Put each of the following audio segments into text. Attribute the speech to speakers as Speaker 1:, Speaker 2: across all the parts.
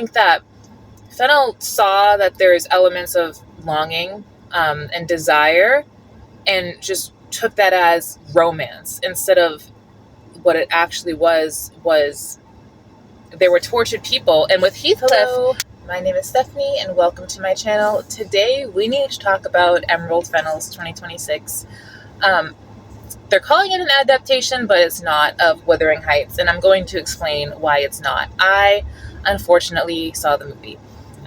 Speaker 1: think that Fennel saw that there's elements of longing and desire and just took that as romance instead of what it actually was they were tortured people. And with Heathcliff, hello, my name is Stephanie and welcome to my channel. Today we need to talk about Emerald Fennell's 2026. They're calling it an adaptation, but it's not, of Wuthering Heights, and I'm going to explain why it's not. I unfortunately saw the movie.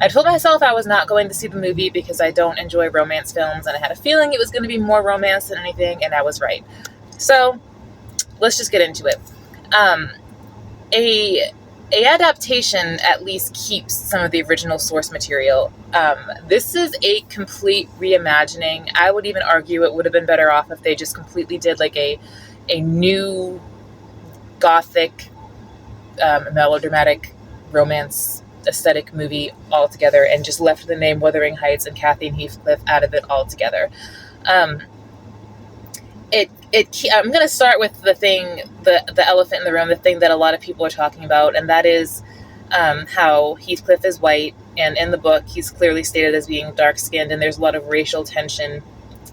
Speaker 1: I told myself I was not going to see the movie because I don't enjoy romance films, and I had a feeling it was going to be more romance than anything, and I was right. So let's just get into it. A adaptation at least keeps some of the original source material. This is a complete reimagining. I would even argue it would have been better off if they just completely did like a new gothic, melodramatic romance aesthetic movie altogether and just left the name Wuthering Heights and Kathy and Heathcliff out of it altogether. I'm going to start with the elephant in the room, the thing that a lot of people are talking about, and that is how Heathcliff is white, and in the book he's clearly stated as being dark-skinned, and there's a lot of racial tension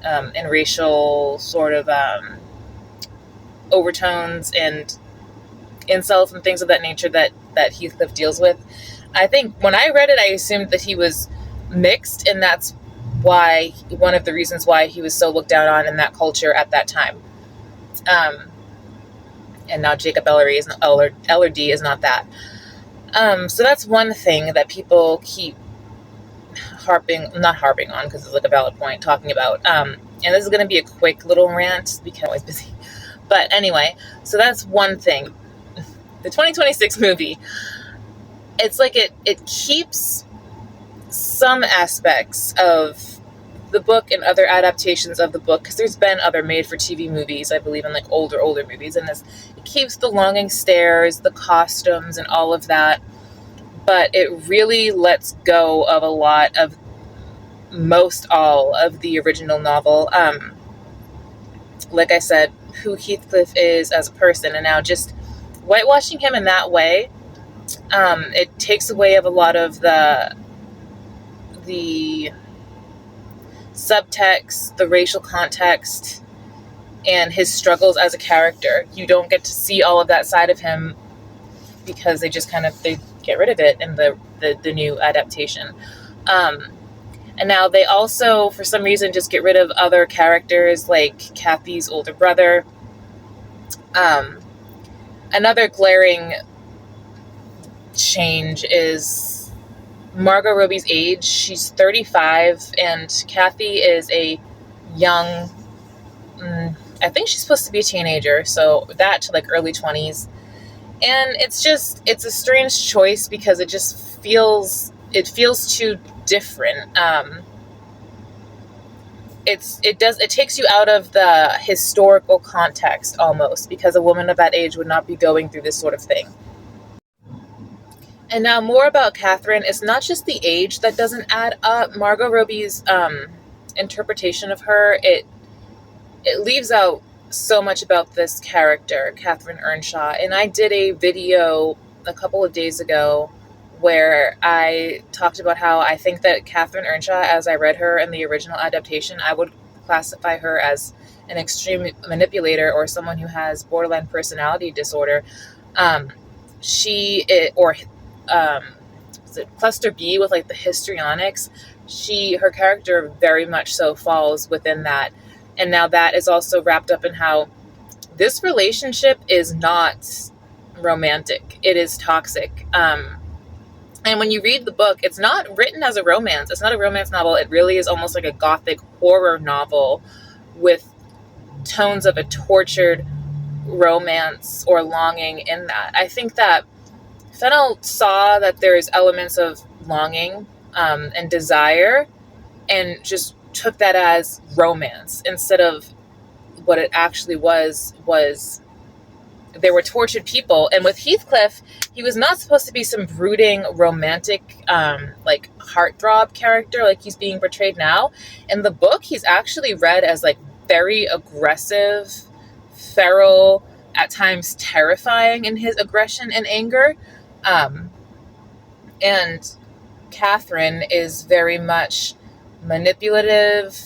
Speaker 1: and racial sort of overtones and insults and things of that nature that Heathcliff deals with. I think when I read it, I assumed that he was mixed, and that's why one of the reasons why he was so looked down on in that culture at that time. And now Jacob Elordi is not that. So that's one thing that people keep not harping on because it's like a valid point, talking about. And this is going to be a quick little rant because I'm always busy. But anyway, so that's one thing. The 2026 movie, it's like it keeps some aspects of the book and other adaptations of the book, because there's been other made-for-TV movies, I believe, in like older movies, and it keeps the longing stares, the costumes, and all of that, but it really lets go of a lot of most all of the original novel. Like I said, who Heathcliff is as a person, and now just whitewashing him in that way, it takes away of a lot of the subtext, the racial context, and his struggles as a character. You don't get to see all of that side of him because they get rid of it in the new adaptation. And now they also, for some reason, just get rid of other characters like Kathy's older brother. Another glaring change is Margot Robbie's age. She's 35, and Kathy is a young, I think she's supposed to be a teenager, so that to like early 20s. And it's a strange choice because it feels too different. It takes you out of the historical context almost, because a woman of that age would not be going through this sort of thing. And now more about Catherine. It's not just the age that doesn't add up. Margot Robbie's interpretation of her, it leaves out so much about this character, Catherine Earnshaw. And I did a video a couple of days ago where I talked about how I think that Catherine Earnshaw, as I read her in the original adaptation, I would classify her as an extreme manipulator or someone who has borderline personality disorder. Is it cluster B with like the histrionics? Her character very much so falls within that. And now that is also wrapped up in how this relationship is not romantic. It is toxic. And when you read the book, it's not written as a romance. It's not a romance novel. It really is almost like a gothic horror novel with tones of a tortured romance or longing in that. I think that Fennell saw that there's elements of longing and desire and just took that as romance instead of what it actually was they were tortured people. And with Heathcliff, he was not supposed to be some brooding, romantic, like heartthrob character like he's being portrayed now. In the book, he's actually read as like very aggressive, feral, at times terrifying in his aggression and anger. And Catherine is very much manipulative.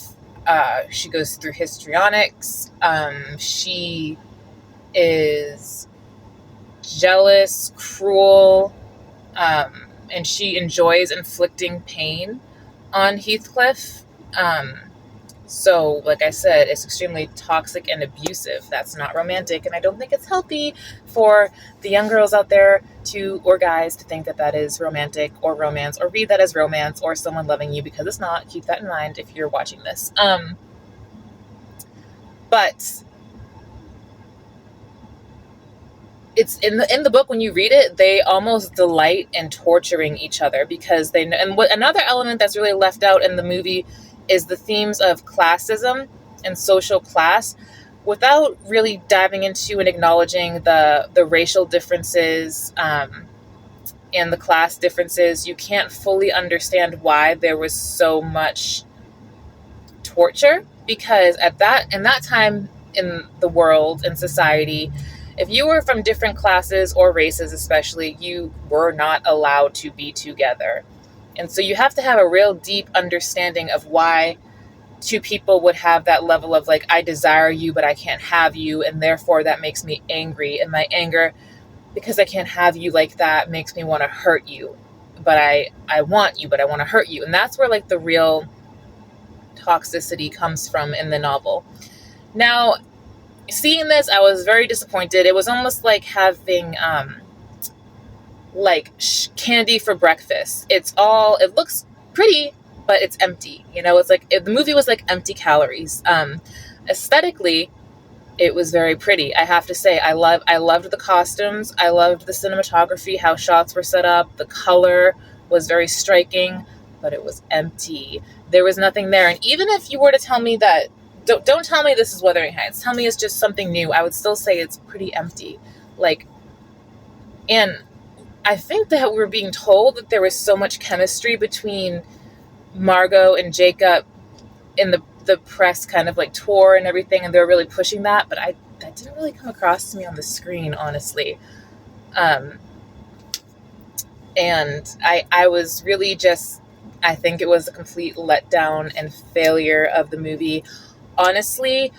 Speaker 1: She goes through histrionics. She is jealous, cruel, and she enjoys inflicting pain on Heathcliff. So, like I said, it's extremely toxic and abusive. That's not romantic, and I don't think it's healthy for the young girls out there or guys to think that that is romantic or romance, or read that as romance or someone loving you, because it's not. Keep that in mind if you're watching this. But it's in the book, when you read it, they almost delight in torturing each other, because they know. And another element that's really left out in the movie is the themes of classism and social class, without really diving into and acknowledging the racial differences and the class differences. You can't fully understand why there was so much torture, because in that time in the world and society, if you were from different classes or races especially, you were not allowed to be together. And so you have to have a real deep understanding of why two people would have that level of like, I desire you, but I can't have you, and therefore that makes me angry. And my anger, because I can't have you like that, makes me want to hurt you. But I want you, but I want to hurt you. And that's where like the real toxicity comes from in the novel. Now, seeing this, I was very disappointed. It was almost like having candy for breakfast. It looks pretty, but it's empty. It's like the movie was like empty calories. Aesthetically, it was very pretty. I have to say, I loved the costumes. I loved the cinematography, how shots were set up. The color was very striking, but it was empty. There was nothing there. And even if you were to tell me that, don't tell me this is Wuthering Heights. Tell me it's just something new. I would still say it's pretty empty. And I think that we're being told that there was so much chemistry between Margot and Jacob in the press kind of like tour and everything, and they're really pushing that, but that didn't really come across to me on the screen, honestly. And I was really I think it was a complete letdown and failure of the movie. Honestly,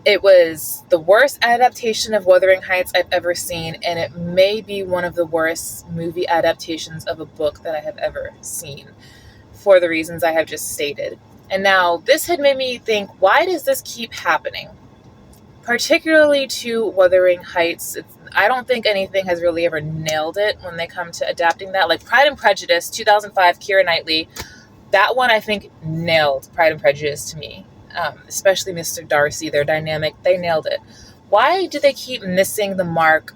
Speaker 1: it was the worst adaptation of Wuthering Heights I've ever seen, and it may be one of the worst movie adaptations of a book that I have ever seen, for the reasons I have just stated. And now, this had made me think, why does this keep happening? Particularly to Wuthering Heights. I don't think anything has really ever nailed it when they come to adapting that. Like Pride and Prejudice, 2005, Keira Knightley. That one, I think, nailed Pride and Prejudice to me. Especially Mr. Darcy, their dynamic, they nailed it. Why do they keep missing the mark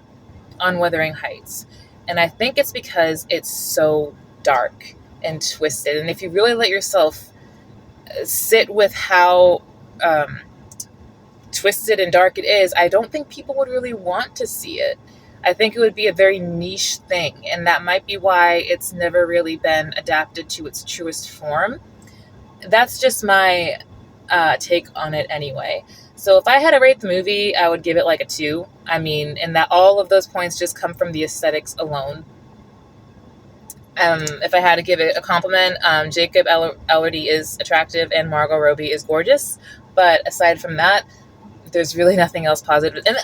Speaker 1: on Wuthering Heights? And I think it's because it's so dark and twisted. And if you really let yourself sit with how twisted and dark it is, I don't think people would really want to see it. I think it would be a very niche thing, and that might be why it's never really been adapted to its truest form. That's just my take on it anyway. So if I had to rate the movie, I would give it like a 2. I mean, and that all of those points just come from the aesthetics alone. If I had to give it a compliment, Jacob Elordi is attractive and Margot Robbie is gorgeous. But aside from that, there's really nothing else positive. And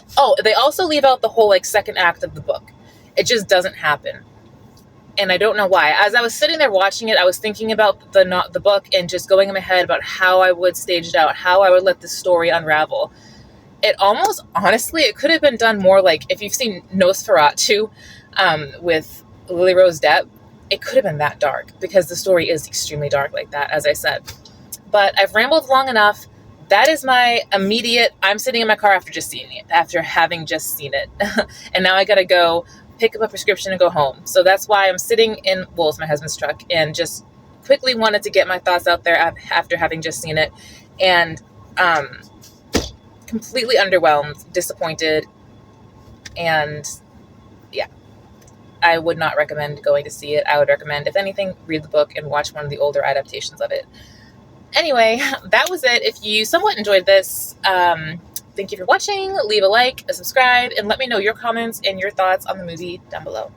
Speaker 1: they also leave out the whole second act of the book. It just doesn't happen. And I don't know why. As I was sitting there watching it, I was thinking about the book and just going in my head about how I would stage it out, how I would let the story unravel. It almost, honestly, it could have been done more like, if you've seen Nosferatu with Lily Rose Depp, it could have been that dark, because the story is extremely dark like that, as I said. But I've rambled long enough. That is my immediate, I'm sitting in my car after having just seen it. And now I gotta go pick up a prescription and go home. So that's why I'm sitting in, it's my husband's truck, and just quickly wanted to get my thoughts out there after having just seen it. And completely underwhelmed, disappointed, and yeah, I would not recommend going to see it. I would recommend, if anything, read the book and watch one of the older adaptations of it. Anyway, that was it. If you somewhat enjoyed this, thank you for watching. Leave a like, a subscribe, and let me know your comments and your thoughts on the movie down below.